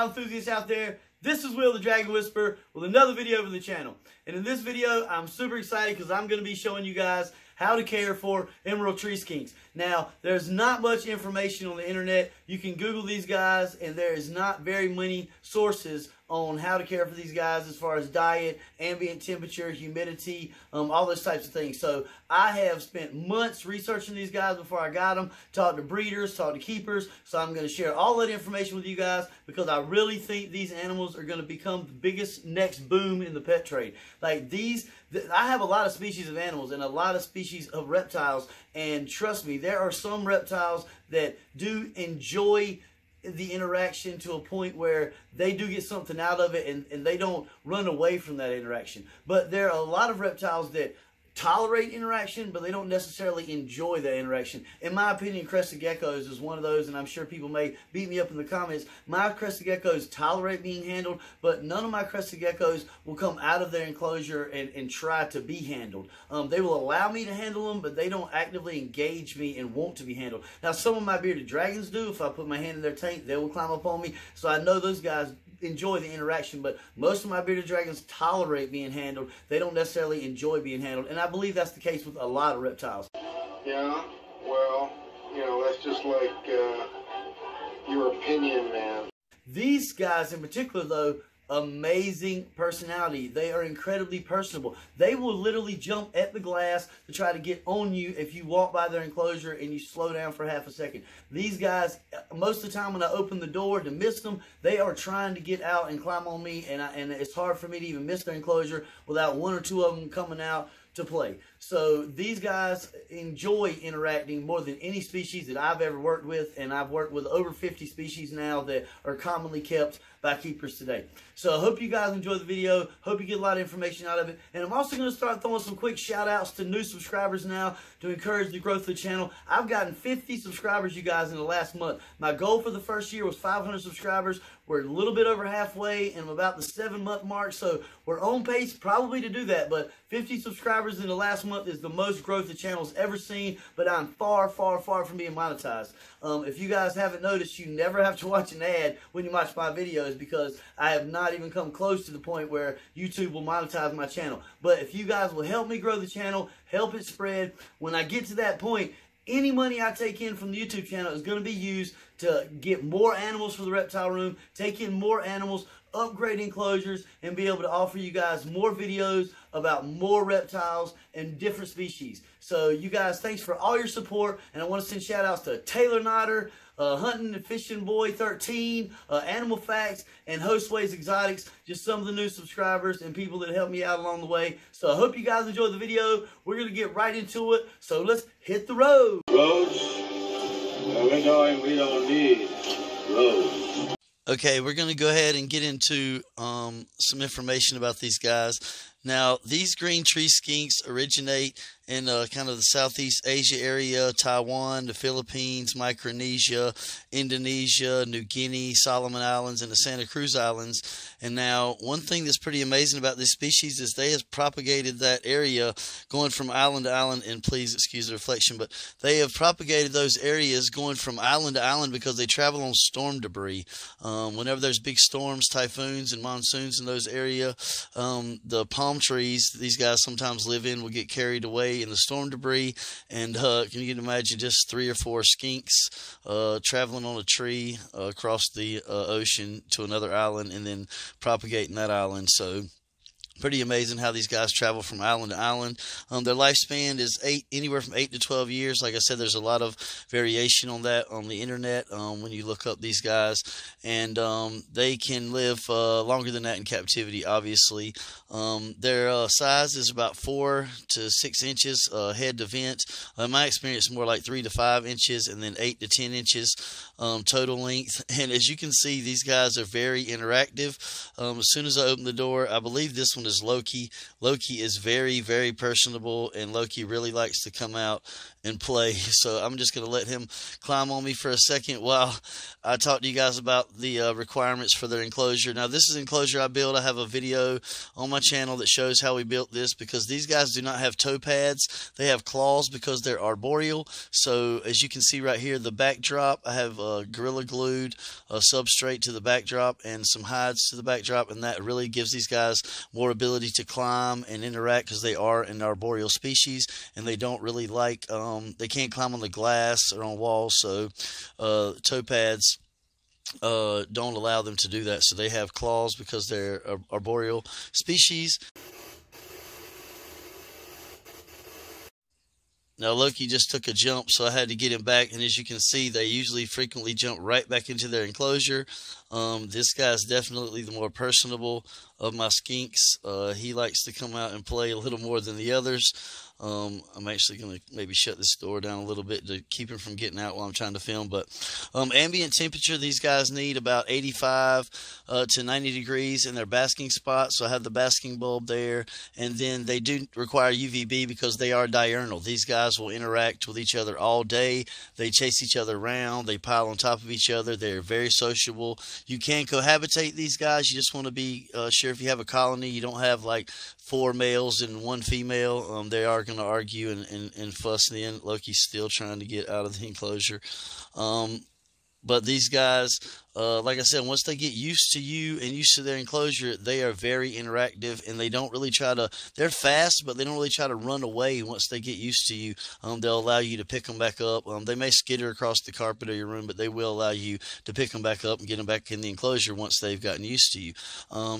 reptile enthusiasts out there. This is Will the Dragon Whisperer with another video for the channel. And in this video, I'm super excited because I'm going to be showing you guys how to care for emerald tree skinks. Now, there's not much information on the internet. You can Google these guys, and there is not very many sources on how to care for these guys as far as diet, ambient temperature, humidity, all those types of things. So I have spent months researching these guys before I got them, talked to breeders, talked to keepers. So I'm going to share all that information with you guys because I really think these animals are going to become the biggest next boom in the pet trade. Like these, I have a lot of species of animals and a lot of species of reptiles, and trust me, there are some reptiles that do enjoy the interaction to a point where they do get something out of it, and they don't run away from that interaction. But there are a lot of reptiles that tolerate interaction, but they don't necessarily enjoy that interaction. In my opinion, crested geckos is one of those, and I'm sure people may beat me up in the comments. My crested geckos tolerate being handled, but none of my crested geckos will come out of their enclosure and try to be handled. They will allow me to handle them, but they don't actively engage me and want to be handled. Now, some of my bearded dragons do. If I put my hand in their tank, they will climb up on me. So I know those guys enjoy the interaction, but most of my bearded dragons tolerate being handled. They don't necessarily enjoy being handled, and I believe that's the case with a lot of reptiles. Yeah, well, you know, that's just like your opinion, man. These guys in particular, though, amazing personality. They are incredibly personable. They will literally jump at the glass to try to get on you if you walk by their enclosure and you slow down for half a second. These guys, most of the time when I open the door to miss them, they are trying to get out and climb on me, and it's hard for me to even miss their enclosure without one or two of them coming out to play. So these guys enjoy interacting more than any species that I've ever worked with, and I've worked with over 50 species now that are commonly kept by keepers today. So I hope you guys enjoy the video. Hope you get a lot of information out of it. And I'm also going to start throwing some quick shout outs to new subscribers now to encourage the growth of the channel. I've gotten 50 subscribers, you guys, in the last month. My goal for the first year was 500 subscribers. We're a little bit over halfway, and I'm about the 7-month mark, so we're on pace probably to do that. But 50 subscribers in the last month is the most growth the channel's ever seen, but I'm far, far, far from being monetized. If you guys haven't noticed, you never have to watch an ad when you watch my videos because I have not even come close to the point where YouTube will monetize my channel. But if you guys will help me grow the channel, help it spread, when I get to that point, any money I take in from the YouTube channel is going to be used to get more animals for the reptile room, take in more animals, upgrade enclosures, and be able to offer you guys more videos about more reptiles and different species. So you guys, thanks for all your support, and I want to send shout outs to Taylor Nodder, Hunting and Fishing Boy 13, Animal Facts, and Hostways Exotics, just some of the new subscribers and people that helped me out along the way. So I hope you guys enjoyed the video. We're going to get right into it, so let's hit the road. Roads? We're going, we don't need roads. Okay, we're going to go ahead and get into some information about these guys. Now, these green tree skinks originate in kind of the Southeast Asia area, Taiwan, the Philippines, Micronesia, Indonesia, New Guinea, Solomon Islands, and the Santa Cruz Islands. And now, one thing that's pretty amazing about this species is they have propagated that area going from island to island, and please excuse the reflection, but they have propagated those areas going from island to island because they travel on storm debris. Whenever there's big storms, typhoons, and monsoons in those areas, the palm trees these guys sometimes live in will get carried away in the storm debris, and can you imagine just 3 or 4 skinks traveling on a tree across the ocean to another island and then propagating that island? So pretty amazing how these guys travel from island to island. Their lifespan is anywhere from 8 to 12 years. Like I said, there's a lot of variation on that on the internet when you look up these guys, and they can live longer than that in captivity, obviously. Their size is about 4 to 6 inches head to vent. In my experience, more like 3 to 5 inches, and then 8 to 10 inches total length. And as you can see, these guys are very interactive. As soon as I open the door, I believe this one one is Loki. Loki is very, very personable, and Loki really likes to come out and play. So I'm just going to let him climb on me for a second while I talk to you guys about the requirements for their enclosure. Now, this is an enclosure I built. I have a video on my channel that shows how we built this, because these guys do not have toe pads. They have claws because they're arboreal. So as you can see right here, the backdrop, I have Gorilla Glued a substrate to the backdrop and some hides to the backdrop, and that really gives these guys more ability to climb and interact, because they are an arboreal species and they don't really like they can't climb on the glass or on walls, so toe pads don't allow them to do that. So they have claws because they're arboreal species. Now Loki just took a jump, so I had to get him back, and as you can see, they usually frequently jump right back into their enclosure. This guy's definitely the more personable of my skinks. He likes to come out and play a little more than the others. I'm actually going to maybe shut this door down a little bit to keep him from getting out while I'm trying to film. But ambient temperature, these guys need about 85 to 90 degrees in their basking spot. So I have the basking bulb there. And then they do require UVB because they are diurnal. These guys will interact with each other all day. They chase each other around. They pile on top of each other. They're very sociable. You can cohabitate these guys. You just want to be sure if you have a colony, you don't have like 4 males and 1 female. They are going to argue and fuss in the end. Loki's still trying to get out of the enclosure. But these guys, like I said, once they get used to you and used to their enclosure, they are very interactive, and they don't really try to, they're fast, but they don't really try to run away once they get used to you. They'll allow you to pick them back up. They may skitter across the carpet of your room, but they will allow you to pick them back up and get them back in the enclosure once they've gotten used to you.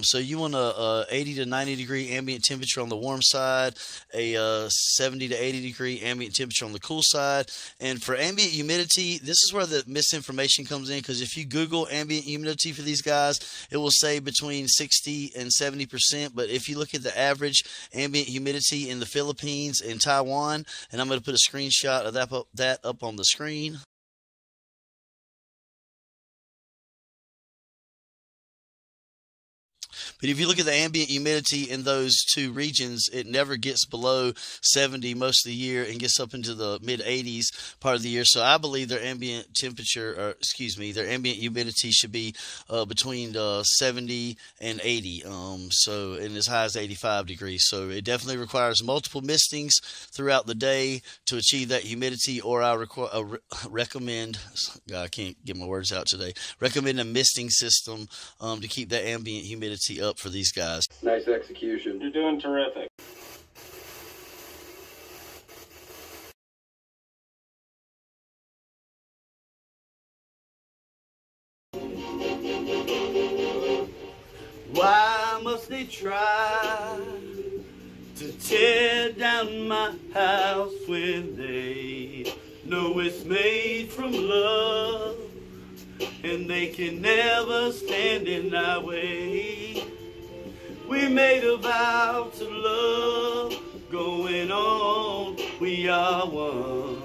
So you want a 80 to 90 degree ambient temperature on the warm side, a 70 to 80 degree ambient temperature on the cool side. And for ambient humidity, this is where the misinformation comes in, because if you Google ambient humidity for these guys, it will say between 60 and 70%. But if you look at the average ambient humidity in the Philippines and Taiwan, and I'm going to put a screenshot of that up on the screen. But if you look at the ambient humidity in those two regions, it never gets below 70 most of the year and gets up into the mid-80s part of the year. So I believe their ambient temperature, or excuse me, their ambient humidity should be between 70 and 80, and as high as 85 degrees. So it definitely requires multiple mistings throughout the day to achieve that humidity, or I recommend, I can't get my words out today, recommend a misting system to keep that ambient humidity up for these guys. Nice execution. You're doing terrific. Why must they try to tear down my house when they know it's made from love, and they can never stand in our way? We made a vow to love, going on, we are one.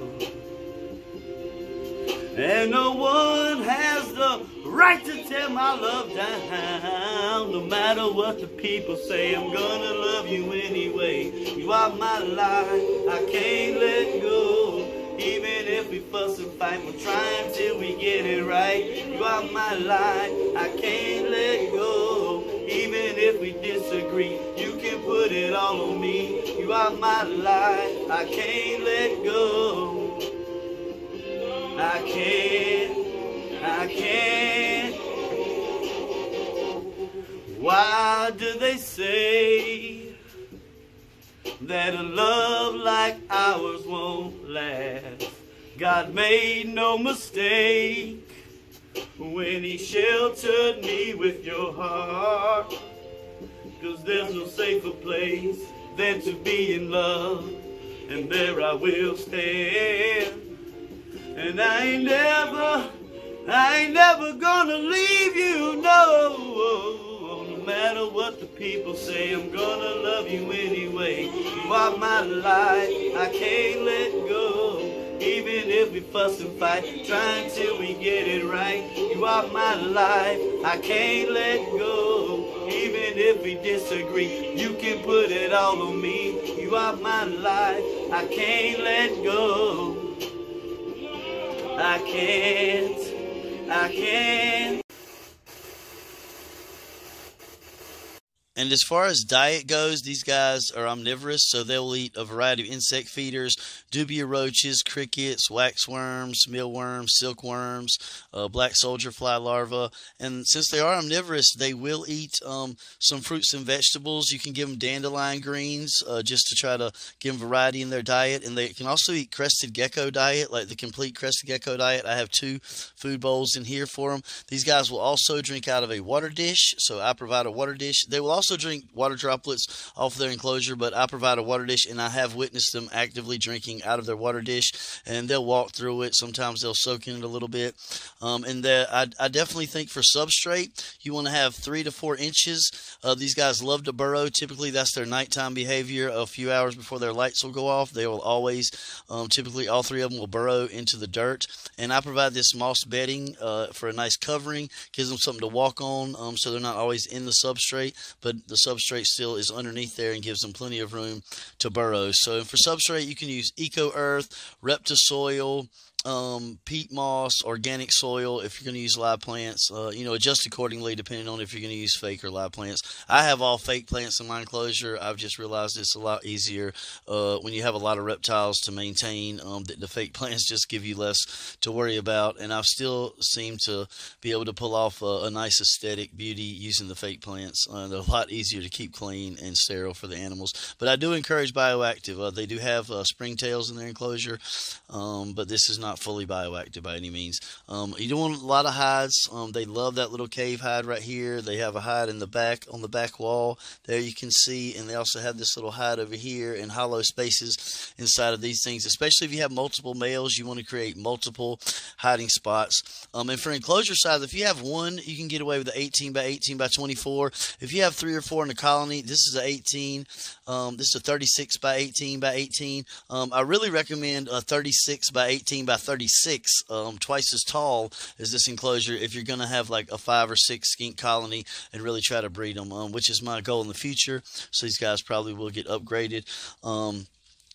And no one has the right to tear my love down. No matter what the people say, I'm gonna love you anyway. You are my life, I can't let go. Even if we fuss and fight, we'll try until we get it right. You are my life, I can't let go. Even if we disagree, you can put it all on me. You are my life, I can't let go. I can't. Why do they say that a love like ours won't last? God made no mistake when He sheltered me with your heart. 'Cause there's no safer place than to be in love, and there I will stand. And I ain't never gonna leave you, no. No matter what the people say, I'm gonna love you anyway. You are my life, I can't let go. Even if we fuss and fight, try until we get it right. You are my life, I can't let go. Even even if we disagree. You can put it all on me. You are my life, I can't let go. I can't. And as far as diet goes, these guys are omnivorous, so they'll eat a variety of insect feeders, dubia roaches, crickets, waxworms, mealworms, silkworms, black soldier fly larvae. And since they are omnivorous, they will eat some fruits and vegetables. You can give them dandelion greens just to try to give them variety in their diet. And they can also eat crested gecko diet, like the complete crested gecko diet. I have 2 food bowls in here for them. These guys will also drink out of a water dish, so I provide a water dish. They will also drink water droplets off their enclosure, but I provide a water dish, and I have witnessed them actively drinking out of their water dish, and they'll walk through it. Sometimes they'll soak in it a little bit. And I definitely think for substrate, you want to have 3 to 4 inches. These guys love to burrow. Typically, that's their nighttime behavior. A few hours before their lights will go off, they will always, typically all 3 of them will burrow into the dirt. And I provide this moss bedding for a nice covering, gives them something to walk on, so they're not always in the substrate, but the substrate still is underneath there and gives them plenty of room to burrow. So for substrate, you can use Eco Earth, Reptisoil, peat moss, organic soil. If you're going to use live plants, adjust accordingly depending on if you're going to use fake or live plants. I have all fake plants in my enclosure. I've just realized it's a lot easier when you have a lot of reptiles to maintain. The fake plants just give you less to worry about, and I've still seemed to be able to pull off a nice aesthetic beauty using the fake plants. They're a lot easier to keep clean and sterile for the animals. But I do encourage bioactive. They do have springtails in their enclosure, but this is not fully bioactive by any means. You don't want a lot of hides. They love that little cave hide right here. They have a hide in the back, on the back wall there, you can see, and they also have this little hide over here and hollow spaces inside of these things. Especially if you have multiple males, you want to create multiple hiding spots. And for enclosure size, if you have 1, you can get away with an 18 by 18 by 24. If you have 3 or 4 in a colony, this is an 18. This is a 36 by 18 by 18. I really recommend a 36 by 18 by 36, twice as tall as this enclosure, if you're going to have like a 5 or 6 skink colony and really try to breed them, which is my goal in the future. So these guys probably will get upgraded.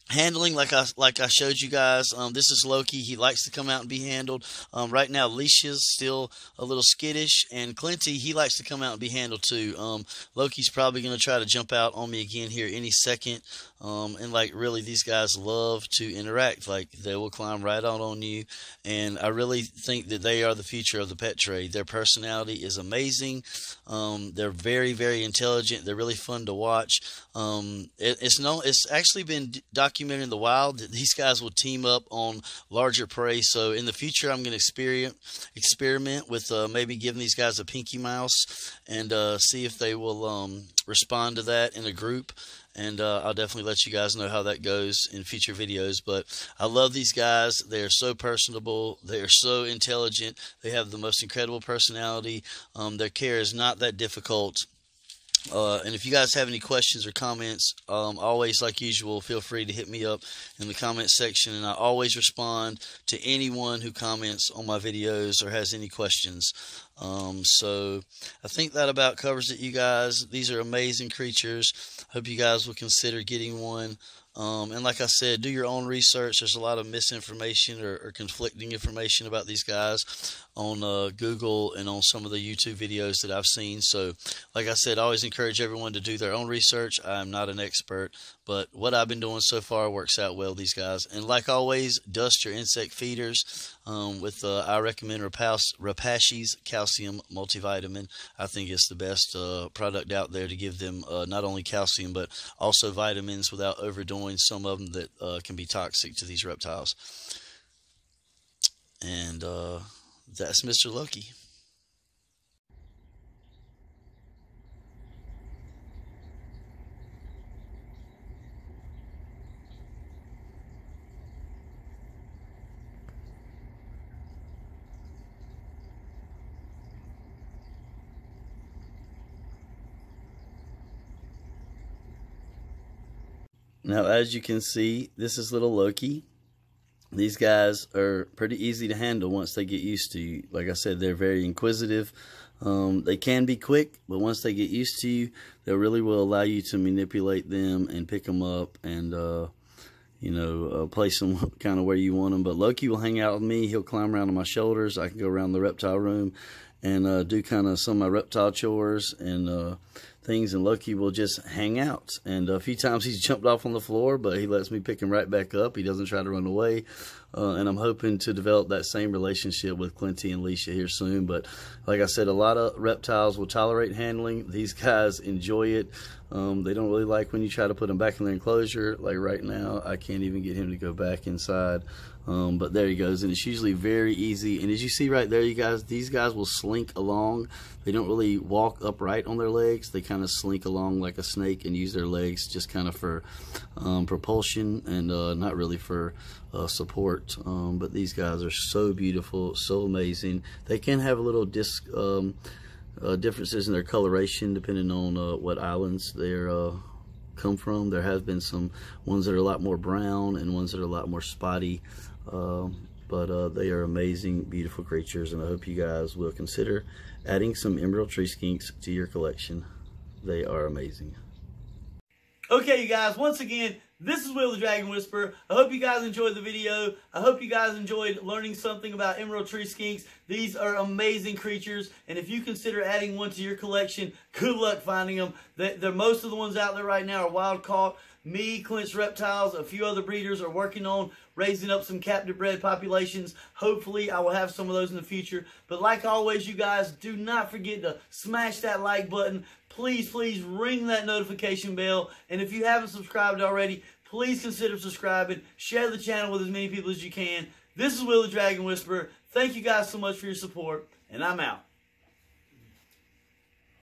Handling, like I showed you guys, this is Loki. He likes to come out and be handled. Right now, Leisha's still a little skittish, and Clinty, he likes to come out and be handled too. Loki's probably going to try to jump out on me again here any second. And like really, these guys love to interact. Like they will climb right out on you, and I really think that they are the future of the pet trade. Their personality is amazing. They're very, very intelligent. They're really fun to watch. It's actually been documented in the wild that these guys will team up on larger prey. So in the future, I'm going to experiment with maybe giving these guys a pinky mouse and see if they will respond to that in a group. And I'll definitely let you guys know how that goes in future videos. But I love these guys. They are so personable. They are so intelligent. They have the most incredible personality. Their care is not that difficult. And if you guys have any questions or comments, always, like usual, feel free to hit me up in the comment section, and I always respond to anyone who comments on my videos or has any questions. So I think that about covers it, you guys. These are amazing creatures. Hope you guys will consider getting one. And like I said, do your own research. There's a lot of misinformation or conflicting information about these guys on Google and on some of the YouTube videos that I've seen. So like I said, I always encourage everyone to do their own research. I'm not an expert, but what I've been doing so far works out well, these guys. And like always, dust your insect feeders with I recommend Rapashi's calcium multivitamin. I think it's the best product out there to give them not only calcium but also vitamins without overdoing some of them that can be toxic to these reptiles. And that's Mr. Loki. Now, as you can see, this is little Loki. These guys are pretty easy to handle once they get used to you. Like I said, they're very inquisitive. They can be quick, but once they get used to you, they really will allow you to manipulate them and pick them up and, place them kind of where you want them. But Loki will hang out with me. He'll climb around on my shoulders. I can go around the reptile room and do kind of some of my reptile chores and things, and Loki will just hang out. And a few times he's jumped off on the floor, but he lets me pick him right back up. He doesn't try to run away. And I'm hoping to develop that same relationship with Clinty and Leisha here soon. But like I said, a lot of reptiles will tolerate handling. These guys enjoy it. They don't really like when you try to put them back in their enclosure. Like right now, I can't even get him to go back inside. But there he goes, and it's usually very easy. And as you see right there, you guys, these guys will slink along. They don't really walk upright on their legs. They kind of slink along like a snake and use their legs just kind of for propulsion and not really for support. But these guys are so beautiful, so amazing. They can have a little differences in their coloration depending on what islands they're come from. There have been some ones that are a lot more brown and ones that are a lot more spotty. But they are amazing, beautiful creatures, and I hope you guys will consider adding some emerald tree skinks to your collection. They are amazing. Okay, you guys, once again, this is Will the Dragon Whisperer. I hope you guys enjoyed the video. I hope you guys enjoyed learning something about emerald tree skinks. These are amazing creatures, and if you consider adding one to your collection, good luck finding them. Most of the ones out there right now are wild caught. Me, Clint's Reptiles, a few other breeders are working on raising up some captive bred populations. Hopefully, I will have some of those in the future. But like always, you guys, do not forget to smash that like button. Please, please ring that notification bell. And if you haven't subscribed already, please consider subscribing. Share the channel with as many people as you can. This is Will the Dragon Whisperer. Thank you guys so much for your support, and I'm out.